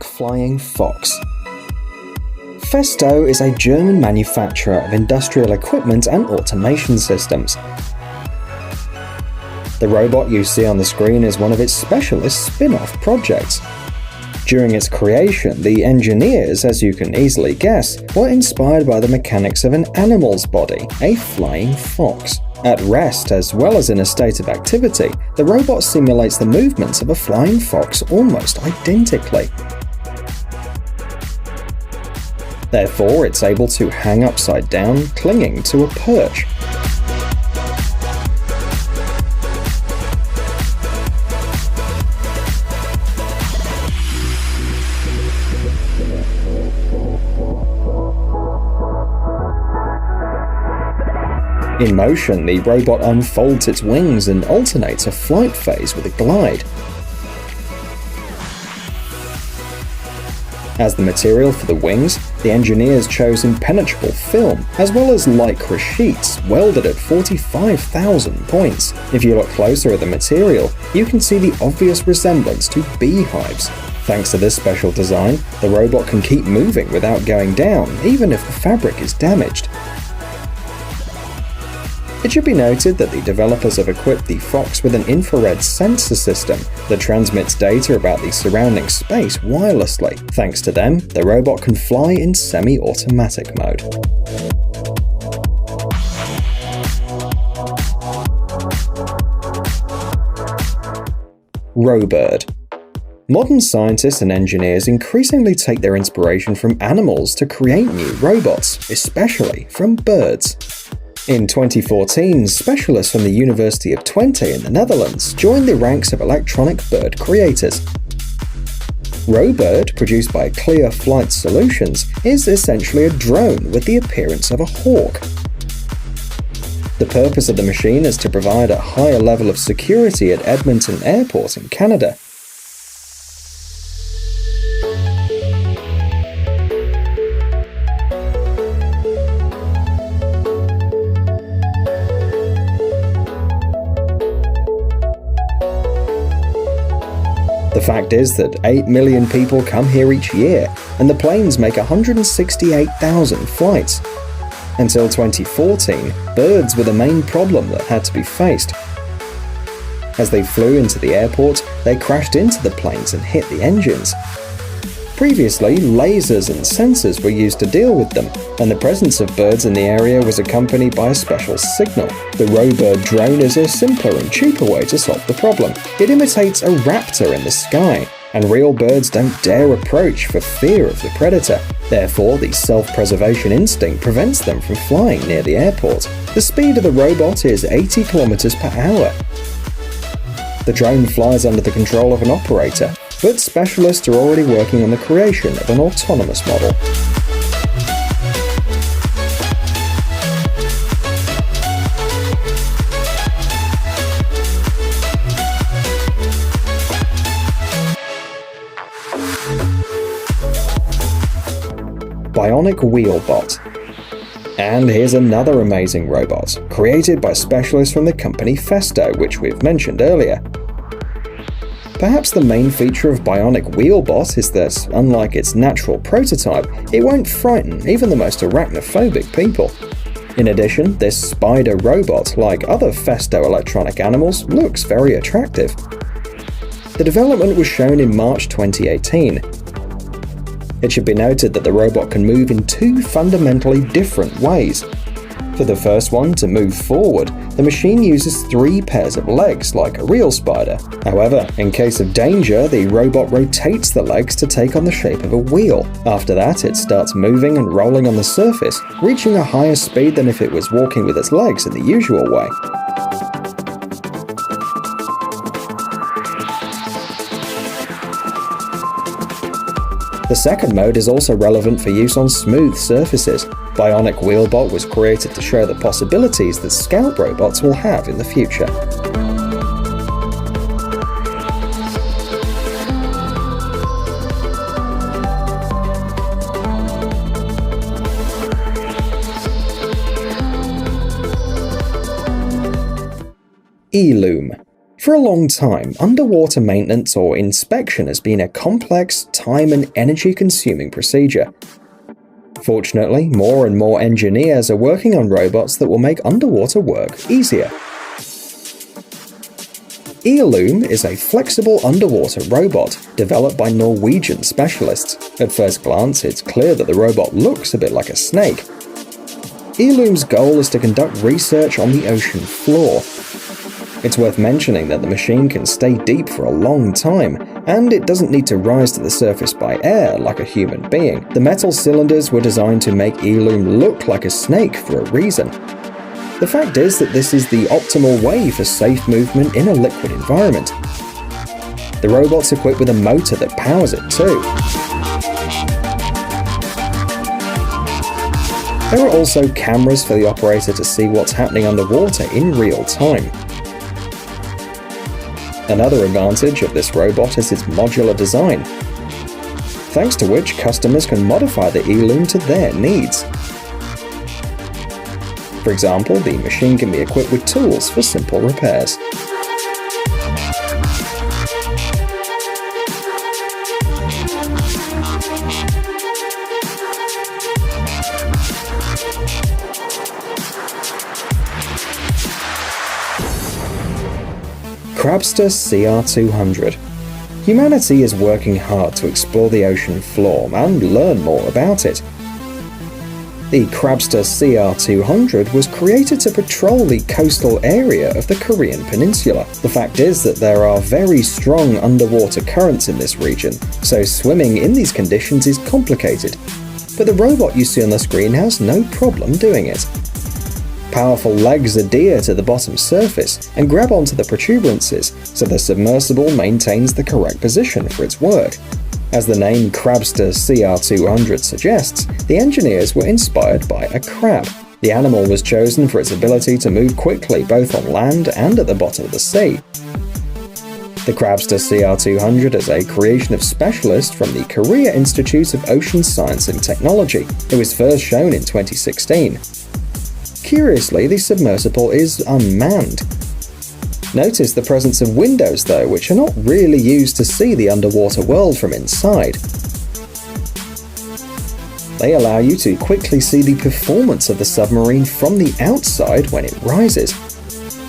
robotic flying fox. Festo is a German manufacturer of industrial equipment and automation systems. The robot you see on the screen is one of its specialist spin-off projects. During its creation, the engineers, as you can easily guess, were inspired by the mechanics of an animal's body, a flying fox. At rest, as well as in a state of activity, the robot simulates the movements of a flying fox almost identically. Therefore, it's able to hang upside down, clinging to a perch. In motion, the robot unfolds its wings and alternates a flight phase with a glide. As the material for the wings, the engineers chose impenetrable film, as well as lycra sheets welded at 45,000 points. If you look closer at the material, you can see the obvious resemblance to beehives. Thanks to this special design, the robot can keep moving without going down, even if the fabric is damaged. It should be noted that the developers have equipped the Fox with an infrared sensor system that transmits data about the surrounding space wirelessly. Thanks to them, the robot can fly in semi-automatic mode. Robird. Modern scientists and engineers increasingly take their inspiration from animals to create new robots, especially from birds. In 2014, specialists from the University of Twente in the Netherlands joined the ranks of electronic bird creators. Robird, produced by Clear Flight Solutions, is essentially a drone with the appearance of a hawk. The purpose of the machine is to provide a higher level of security at Edmonton Airport in Canada. The fact is that 8 million people come here each year, and the planes make 168,000 flights. Until 2014, birds were the main problem that had to be faced. As they flew into the airport, they crashed into the planes and hit the engines. Previously, lasers and sensors were used to deal with them, and the presence of birds in the area was accompanied by a special signal. The Robird drone is a simpler and cheaper way to solve the problem. It imitates a raptor in the sky, and real birds don't dare approach for fear of the predator. Therefore, the self-preservation instinct prevents them from flying near the airport. The speed of the robot is 80 km per hour. The drone flies under the control of an operator, but specialists are already working on the creation of an autonomous model. Bionic Wheelbot. And here's another amazing robot, created by specialists from the company Festo, which we've mentioned earlier. Perhaps the main feature of Bionic Wheelbot is that, unlike its natural prototype, it won't frighten even the most arachnophobic people. In addition, this spider robot, like other Festo electronic animals, looks very attractive. The development was shown in March 2018. It should be noted that the robot can move in two fundamentally different ways. For the first one, to move forward, the machine uses 3 pairs of legs like a real spider. However, in case of danger, the robot rotates the legs to take on the shape of a wheel. After that, it starts moving and rolling on the surface, reaching a higher speed than if it was walking with its legs in the usual way. The second mode is also relevant for use on smooth surfaces. Bionic Wheelbot was created to show the possibilities that scout robots will have in the future. Eloom. For a long time, underwater maintenance or inspection has been a complex, time and energy-consuming procedure. Fortunately, more and more engineers are working on robots that will make underwater work easier. Eolume is a flexible underwater robot developed by Norwegian specialists. At first glance, it's clear that the robot looks a bit like a snake. Eolume's goal is to conduct research on the ocean floor. It's worth mentioning that the machine can stay deep for a long time, and it doesn't need to rise to the surface by air like a human being. The metal cylinders were designed to make Eolume look like a snake for a reason. The fact is that this is the optimal way for safe movement in a liquid environment. The robot's equipped with a motor that powers it too. There are also cameras for the operator to see what's happening underwater in real time. Another advantage of this robot is its modular design, thanks to which customers can modify the Eolume to their needs. For example, the machine can be equipped with tools for simple repairs. Crabster CR200. Humanity is working hard to explore the ocean floor and learn more about it. The Crabster CR200 was created to patrol the coastal area of the Korean peninsula. The fact is that there are very strong underwater currents in this region, so swimming in these conditions is complicated. But the robot you see on the screen has no problem doing it. Powerful legs adhere to the bottom surface and grab onto the protuberances, so the submersible maintains the correct position for its work. As the name Crabster CR200 suggests, the engineers were inspired by a crab. The animal was chosen for its ability to move quickly both on land and at the bottom of the sea. The Crabster CR200 is a creation of specialists from the Korea Institute of Ocean Science and Technology. It was first shown in 2016. Curiously, the submersible is unmanned. Notice the presence of windows though, which are not really used to see the underwater world from inside. They allow you to quickly see the performance of the submarine from the outside when it rises.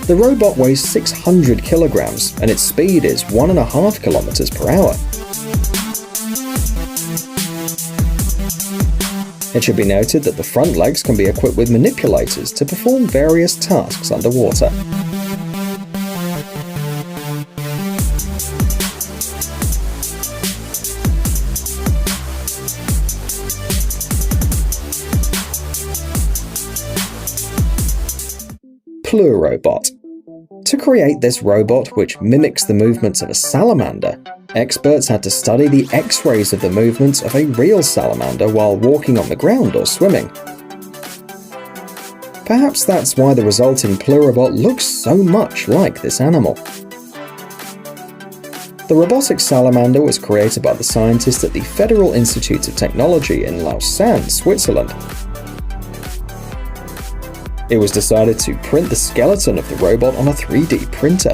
The robot weighs 600 kilograms and its speed is 1.5 kilometers per hour. It should be noted that the front legs can be equipped with manipulators to perform various tasks underwater. Plurobot. To create this robot, which mimics the movements of a salamander, experts had to study the X-rays of the movements of a real salamander while walking on the ground or swimming. Perhaps that's why the resulting Plurobot looks so much like this animal. The robotic salamander was created by the scientists at the Federal Institute of Technology in Lausanne, Switzerland. It was decided to print the skeleton of the robot on a 3D printer.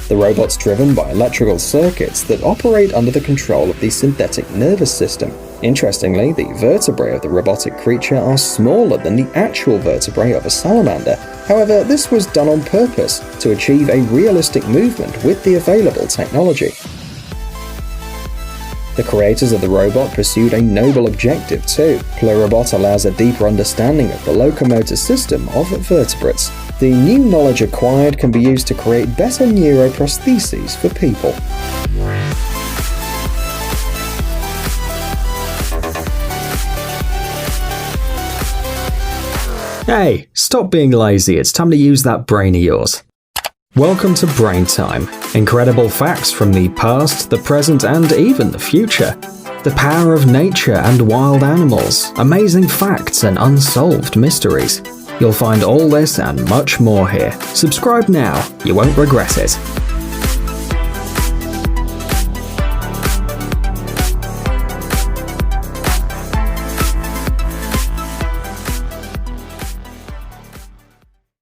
The robot's driven by electrical circuits that operate under the control of the synthetic nervous system. Interestingly, the vertebrae of the robotic creature are smaller than the actual vertebrae of a salamander. However, this was done on purpose to achieve a realistic movement with the available technology. The creators of the robot pursued a noble objective too. Plurobot allows a deeper understanding of the locomotor system of vertebrates. The new knowledge acquired can be used to create better neuroprostheses for people. Hey, stop being lazy, it's time to use that brain of yours. Welcome to Brain Time. Incredible facts from the past, the present, and even the future. The power of nature and wild animals, amazing facts and unsolved mysteries. You'll find all this and much more here. Subscribe now, you won't regret it.